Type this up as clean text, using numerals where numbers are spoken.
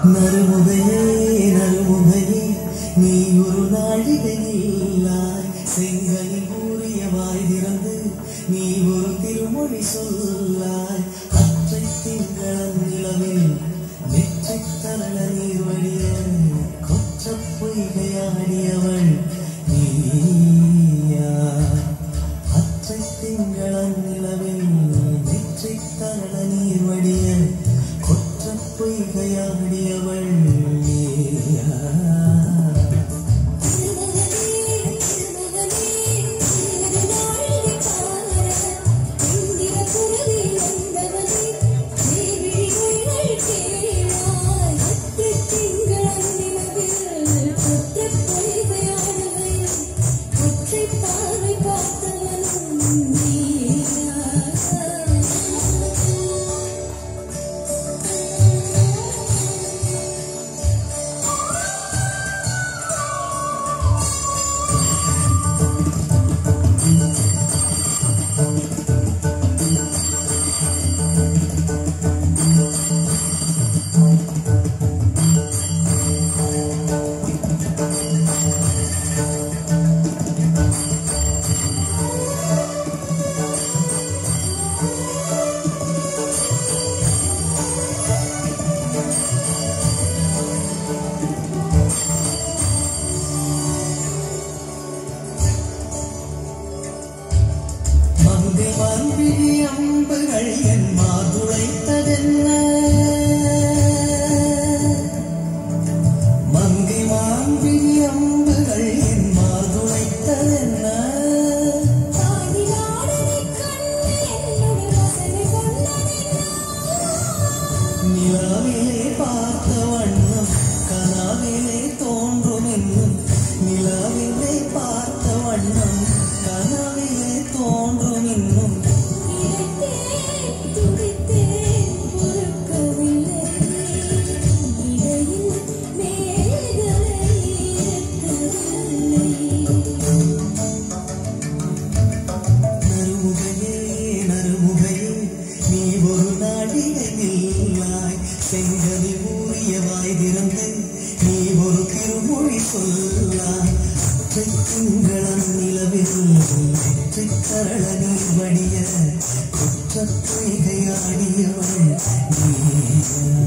நறுமுகையே நறுமுகையே நீ ஒரு நாழிகையில்லாய் செங்கனில் ஊறிய வாய் திறந்து நீ ஒரு திருமொழி சொல்லாய் அற்றை திங்களம் நிலவில் நெற்றை தரள நீர் வழிய கொற்ற பொய்கையாடியவள் நீயா அற்றை திங்களம் நிலவில் நெற்றை தரள நீர் வழிய கொற்ற பொய்கையாடியவள் நீயா அம்புகள் என் மாதுளைத்ததென்ன மங்கை மாம்பிழி அம்புகள் என் மாதுளைத்ததென்ன நிலாவிலே பார்த்த வண்ணம் கனாவிலே தோன்றும் என்னும் நிலாவிலே பார்த்த வண்ணம் கனாவிலே தோன்றும் இன்னும் செங்கனில் ஊறிய வாய் திறந்து நீ ஒரு திருமொழி சொல்லாய் திங்களம் நிலவில் தரள நீர் வடிய குற்ற பொய்கையாடியவள் நீயா